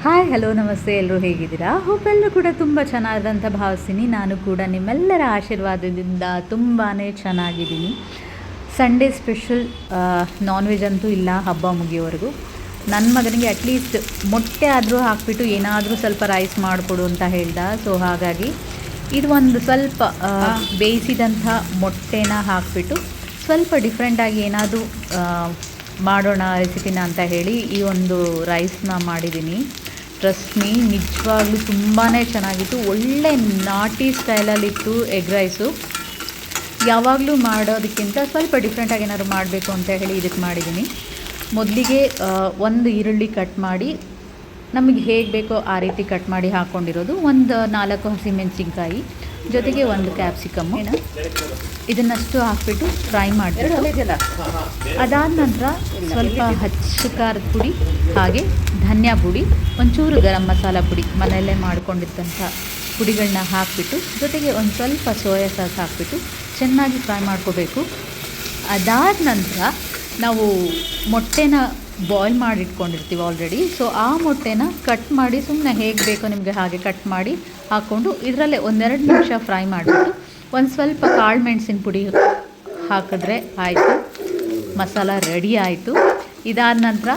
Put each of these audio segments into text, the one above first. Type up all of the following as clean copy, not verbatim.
Hi hello ನಮಸ್ತೆ, ಎಲ್ಲರೂ ಹೇಗಿದ್ದೀರಾ? ಹೋಪ್ ಎಲ್ಲರೂ ಕೂಡ ತುಂಬ ಚೆನ್ನಾಗಿರೋಂಥ ಭಾವಿಸ್ತೀನಿ. ನಾನು ಕೂಡ ನಿಮ್ಮೆಲ್ಲರ ಆಶೀರ್ವಾದದಿಂದ ತುಂಬಾ ಚೆನ್ನಾಗಿದ್ದೀನಿ. ಸಂಡೇ ಸ್ಪೆಷಲ್ ನಾನ್ ವೆಜ್ ಅಂತೂ ಇಲ್ಲ ಹಬ್ಬ ಮುಗಿಯೋವರೆಗೂ. ನನ್ನ ಮಗನಿಗೆ ಅಟ್ಲೀಸ್ಟ್ ಮೊಟ್ಟೆ ಆದರೂ ಹಾಕಿಬಿಟ್ಟು ಏನಾದರೂ ಸ್ವಲ್ಪ ರೈಸ್ ಮಾಡಿಕೊಡು ಅಂತ ಹೇಳ್ದ. ಸೊ ಹಾಗಾಗಿ ಇದು ಒಂದು ಸ್ವಲ್ಪ ಬೇಯಿಸಿದಂಥ ಮೊಟ್ಟೆನ ಹಾಕಿಬಿಟ್ಟು ಸ್ವಲ್ಪ ಡಿಫ್ರೆಂಟಾಗಿ ಏನಾದರೂ ಮಾಡೋಣ ರೆಸಿಪಿನ ಅಂತ ಹೇಳಿ ಈ ಒಂದು ರೈಸ್ನ ಮಾಡಿದ್ದೀನಿ. ಟ್ರಸ್ಟ್ ಮೀ, ನಿಜವಾಗ್ಲೂ ತುಂಬಾ ಚೆನ್ನಾಗಿತ್ತು. ಒಳ್ಳೆ ನಾಟಿ ಸ್ಟೈಲಲ್ಲಿತ್ತು ಎಗ್ ರೈಸು. ಯಾವಾಗಲೂ ಮಾಡೋದಕ್ಕಿಂತ ಸ್ವಲ್ಪ ಡಿಫ್ರೆಂಟಾಗಿ ಏನಾದ್ರು ಮಾಡಬೇಕು ಅಂತ ಹೇಳಿ ಇದಕ್ಕೆ ಮಾಡಿದ್ದೀನಿ. ಮೊದಲಿಗೆ ಒಂದು ಈರುಳ್ಳಿ ಕಟ್ ಮಾಡಿ ನಮಗೆ ಹೇಗೆ ಬೇಕೋ ಆ ರೀತಿ ಕಟ್ ಮಾಡಿ ಹಾಕ್ಕೊಂಡಿರೋದು, ಒಂದು 4 ಹಸಿಮೆಣಸಿನ್ಕಾಯಿ ಜೊತೆಗೆ ಒಂದು ಕ್ಯಾಪ್ಸಿಕಮ್ಮು, ಇದನ್ನಷ್ಟು ಹಾಕ್ಬಿಟ್ಟು ಫ್ರೈ ಮಾಡಿಬಿಟ್ಟು ಅದಾದ ನಂತರ ಸ್ವಲ್ಪ ಹಚ್ಚ ಖಾರದ ಪುಡಿ ಹಾಗೆ ಧನಿಯಾ ಪುಡಿ, ಒಂಚೂರು ಗರಂ ಮಸಾಲ ಪುಡಿ ಮನೆಯಲ್ಲೇ ಮಾಡ್ಕೊಂಡಿದ್ದಂಥ ಪುಡಿಗಳನ್ನ ಹಾಕಿಬಿಟ್ಟು ಜೊತೆಗೆ ಒಂದು ಸ್ವಲ್ಪ ಸೋಯಾ ಸಾಸ್ ಹಾಕಿಬಿಟ್ಟು ಚೆನ್ನಾಗಿ ಫ್ರೈ ಮಾಡ್ಕೋಬೇಕು. ಅದಾದ ನಂತರ ನಾವು ಮೊಟ್ಟೆನ ಬಾಯ್ಲ್ ಮಾಡಿ ಇಟ್ಕೊಂಡಿರ್ತೀವಿ ಆಲ್ರೆಡಿ. ಸೊ ಆ ಮೊಟ್ಟೆನ ಕಟ್ ಮಾಡಿ ಸುಮ್ಮನೆ ಹೇಗೆ ಬೇಕೋ ನಿಮಗೆ ಹಾಗೆ ಕಟ್ ಮಾಡಿ ಹಾಕ್ಕೊಂಡು ಇದರಲ್ಲೇ 1-2 ನಿಮಿಷ ಫ್ರೈ ಮಾಡಿಬಿಟ್ಟು ಒಂದು ಸ್ವಲ್ಪ ಕಾಳು ಮೆಣಸಿನ ಪುಡಿ ಹಾಕಿದ್ರೆ ಆಯಿತು, ಮಸಾಲ ರೆಡಿ ಆಯಿತು. ಇದಾದ ನಂತರ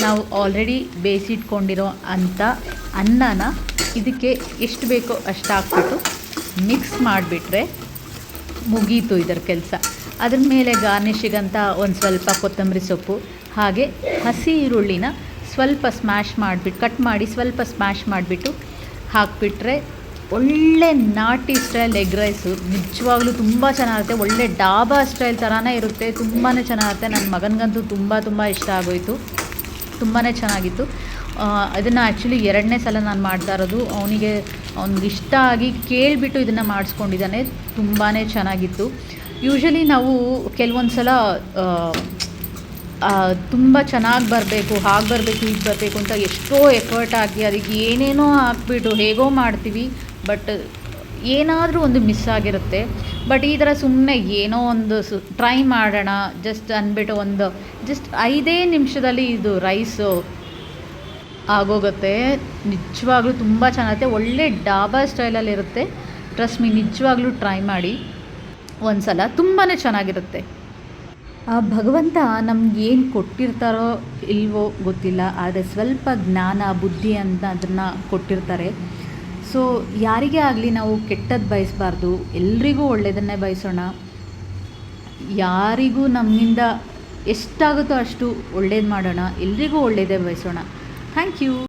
ನಾವು ಆಲ್ರೆಡಿ ಬೇಯಿಸಿಟ್ಕೊಂಡಿರೋ ಅಂಥ ಅನ್ನನ ಇದಕ್ಕೆ ಎಷ್ಟು ಬೇಕೋ ಅಷ್ಟು ಹಾಕ್ಬಿಟ್ಟು ಮಿಕ್ಸ್ ಮಾಡಿಬಿಟ್ರೆ ಮುಗೀತು ಇದರ ಕೆಲಸ. ಅದ್ರ ಮೇಲೆ ಗಾರ್ನಿಷಿಗಂತ ಒಂದು ಸ್ವಲ್ಪ ಕೊತ್ತಂಬರಿ ಸೊಪ್ಪು ಹಾಗೆ ಹಸಿ ಈರುಳ್ಳಿನ ಸ್ವಲ್ಪ ಸ್ಮ್ಯಾಶ್ ಮಾಡಿಬಿಟ್ಟು ಕಟ್ ಮಾಡಿ ಸ್ವಲ್ಪ ಸ್ಮ್ಯಾಶ್ ಮಾಡಿಬಿಟ್ಟು ಹಾಕಿಬಿಟ್ರೆ ಒಳ್ಳೆ ನಾಟಿ ಸ್ಟೈಲ್ ಎಗ್ ರೈಸು. ನಿಜವಾಗ್ಲೂ ತುಂಬ ಚೆನ್ನಾಗಿರುತ್ತೆ. ಒಳ್ಳೆ ಡಾಬಾ ಸ್ಟೈಲ್ ಥರನೇ ಇರುತ್ತೆ. ತುಂಬಾ ಚೆನ್ನಾಗಿರುತ್ತೆ. ನನ್ನ ಮಗನಿಗಂತೂ ತುಂಬ ಇಷ್ಟ ಆಗೋಯಿತು. ತುಂಬಾ ಚೆನ್ನಾಗಿತ್ತು. ಇದನ್ನು ಆ್ಯಕ್ಚುಲಿ 2ನೇ ಸಲ ನಾನು ಮಾಡ್ತಾ ಇರೋದು. ಅವನಿಗೆ ಇಷ್ಟ ಆಗಿ ಕೇಳಿಬಿಟ್ಟು ಇದನ್ನು ಮಾಡಿಸ್ಕೊಂಡಿದ್ದಾನೆ. ತುಂಬಾ ಚೆನ್ನಾಗಿತ್ತು. ಯೂಶ್ವಲಿ ನಾವು ಕೆಲವೊಂದು ಸಲ ತುಂಬ ಚೆನ್ನಾಗಿ ಬರಬೇಕು, ಹಾಗೆ ಬರಬೇಕು, ಹೀಗೆ ಬರಬೇಕು ಅಂತ ಎಷ್ಟೋ ಎಫರ್ಟ್ ಹಾಕಿ ಅದಕ್ಕೆ ಏನೇನೋ ಹಾಕ್ಬಿಟ್ಟು ಹೇಗೋ ಮಾಡ್ತೀವಿ. ಬಟ್ ಏನಾದರೂ ಒಂದು ಮಿಸ್ ಆಗಿರುತ್ತೆ. ಬಟ್ ಈ ಥರ ಸುಮ್ಮನೆ ಏನೋ ಒಂದು ಟ್ರೈ ಮಾಡೋಣ ಜಸ್ಟ್ ಅಂದ್ಬಿಟ್ಟು ಜಸ್ಟ್ 5 ನಿಮಿಷದಲ್ಲಿ ಇದು ರೈಸು ಆಗೋಗುತ್ತೆ. ನಿಜವಾಗ್ಲೂ ತುಂಬ ಚೆನ್ನಾಗಿರುತ್ತೆ. ಒಳ್ಳೆ ಡಾಬಾ ಸ್ಟೈಲಲ್ಲಿರುತ್ತೆ. ಟ್ರಸ್ಟ್ ಮೀ, ನಿಜವಾಗ್ಲೂ ಟ್ರೈ ಮಾಡಿ ಒಂದು ಸಲ. ತುಂಬಾ ಚೆನ್ನಾಗಿರುತ್ತೆ. ಆ ಭಗವಂತ ನಮ್ಗೇನು ಕೊಟ್ಟಿರ್ತಾರೋ ಇಲ್ವೋ ಗೊತ್ತಿಲ್ಲ, ಆದರೆ ಸ್ವಲ್ಪ ಜ್ಞಾನ ಬುದ್ಧಿ ಅಂತ ಅದನ್ನು ಕೊಟ್ಟಿರ್ತಾರೆ. ಸೊ ಯಾರಿಗೇ ಆಗಲಿ ನಾವು ಕೆಟ್ಟದ್ದು ಬಯಸಬಾರ್ದು, ಎಲ್ರಿಗೂ ಒಳ್ಳೆಯದನ್ನೇ ಬಯಸೋಣ. ಯಾರಿಗೂ ನಮ್ಮಿಂದ ಎಷ್ಟಾಗುತ್ತೋ ಅಷ್ಟು ಒಳ್ಳೇದು ಮಾಡೋಣ. ಎಲ್ರಿಗೂ ಒಳ್ಳೆಯದೇ ಬಯಸೋಣ. Thank you.